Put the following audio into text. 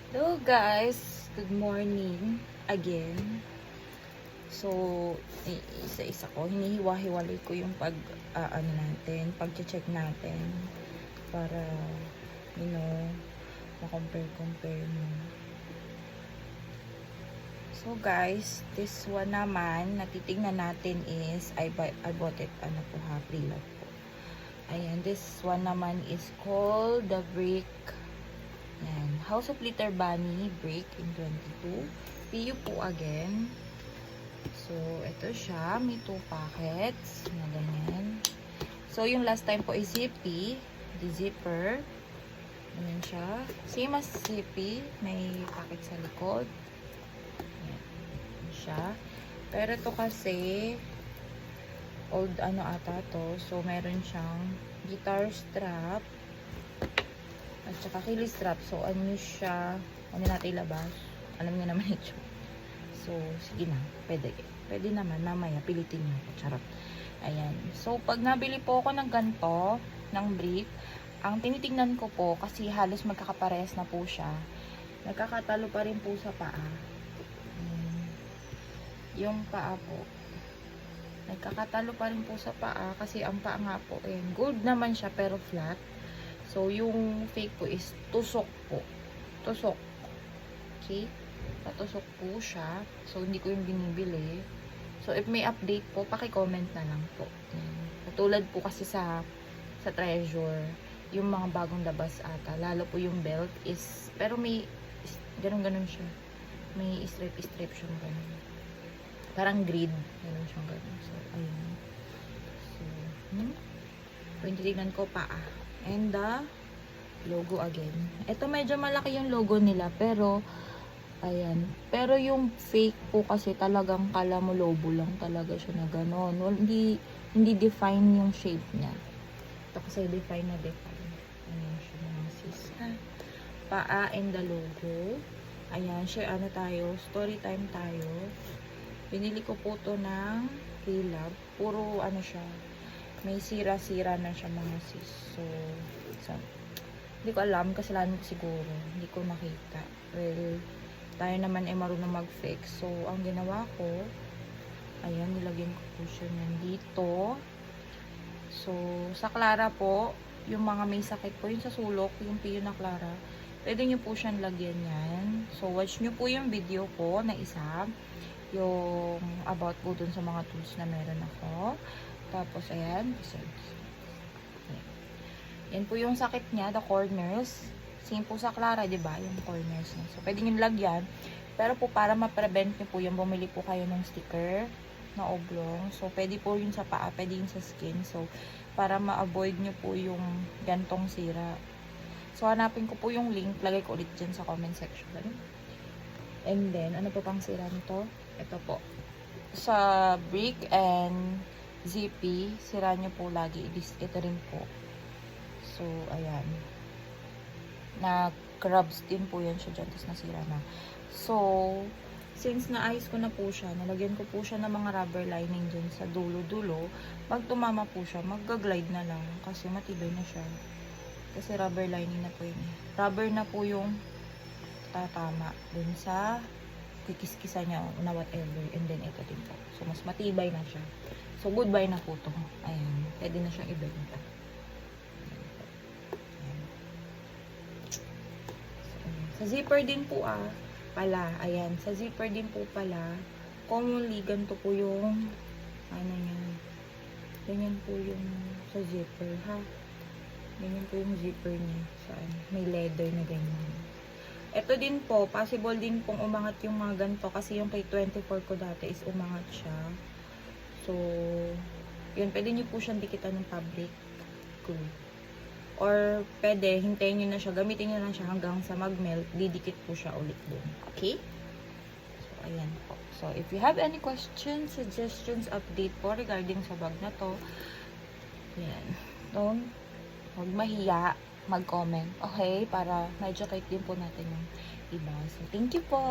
Hello guys, good morning again. So, isa-isa ko, hinihiwa-hiwalay ko yung pag-check natin para, you know, ma-compare mo. So guys, this one naman, natitignan natin is, I bought it, pre-love po. Ayan, this one naman is called the Brick. Yan. House of Litter Bunny Break in 22. PU po again. So, ito siya. May 2 packets. Na ganyan. So, yung last time po is zippy. The zipper. Ganyan siya. Same as zippy. May packet sa likod. Yan. Yan siya. Pero ito kasi old ata to. So, meron siyang guitar strap. At saka kilis strap. So, siya. Ano natin ilabas? Alam niyo naman ito. So, sige na. Pwede. Pwede naman. Mamaya, pilitin niyo ako. Charot. Ayan. So, pag nabili po ako ng ganito, ng brick, ang tinitingnan ko po, kasi halos magkakaparehas na po siya, nagkakatalo pa rin po sa paa. Yung paa po. Nagkakatalo pa rin po sa paa, kasi ang paa nga po, gold naman siya, pero flat. So, yung fake po is tusok po. Tusok. Okay? Patusok po siya. So, hindi ko yung binibili. So, if may update po, paki-comment na lang po. Katulad po kasi sa Treasure, yung mga bagong labas ata. Lalo po yung belt is, pero may, ganun-ganun siya. May strip-strip siyang ganun. Parang grid. Ganun siyang ganun. So, ayun. So, yung titignan ko paa. And the logo again. Ito medyo malaki yung logo nila, pero ayan. Pero yung fake po kasi talagang kala mo lobo lang talaga siya na gano'n. Well, hindi define yung shape niya. Ito kasi define na define. Ayan siya mga sis. Paa and the logo. Ayan, share tayo. Story time tayo. Binili ko po to ng Pre-Love. Puro siya. May sira-sira na siya mga sis. So, hindi ko alam. Kasalanan ko siguro. Hindi ko makita. Well, tayo naman ay marunong mag-fix. So, ang ginawa ko, ayan, nilagyan ko po siya dito. So, sa Clara po, yung mga may sakit po, yung sa sulok, yung piyo na Clara, pwede nyo po siyang lagyan yan. So, watch nyo po yung video ko na isa. Yung about po dun sa mga tools na meron ako. Tapos, ayan. Yan po yung sakit niya, the corners. Same po sa Clara, di ba? Yung corners niya. So, pwede nyo lagyan. Pero po, para ma-prevent nyo po, yung bumili po kayo ng sticker na oblong. So, pwede po yun sa paa, pwede yun sa skin. So, para ma-avoid nyo po yung gantong sira. So, hanapin ko po yung link. Lagay ko ulit dyan sa comment section. And then, ano po pang sira nito? Ito po. Sa brick and zippy, sira nyo po lagi. Ito rin po. So, ayan. Na-crabs din po yan siya dyan. Tapos nasira na. So, since naayos ko na po siya, nalagyan ko po siya ng mga rubber lining dyan sa dulo-dulo. Pag tumama po siya, mag-glide na lang. Kasi matibay na siya. Kasi rubber lining na po yun. Rubber na po yung tatama dun sa kikis-kisa niya na whatever. And then, ito din po. So, mas matibay na siya. So, goodbye na po to. Ayan. Pwede na siyang ibenta. Sa zipper din po pala, ayan, sa zipper din po pala, commonly ganito po yung, ganyan po yung sa zipper, ha? Ganyan po yung zipper niya, may leather na ganyan. Ito din po, possible din pong umangat yung mga ganito, kasi yung kay 24 ko dati is umangat siya. So, yun, pwede nyo po siyang dikitan ng fabric glue. Or, pwede, hintayin nyo na siya, gamitin nyo na siya hanggang sa mag-melt, didikit po siya ulit dun. Okay? So, ayan po. So, if you have any questions, suggestions, update po regarding sa bag na to, ayan, huwag mahiya, mag-comment. Okay? Para ma-educate din po natin yung iba. So, thank you po!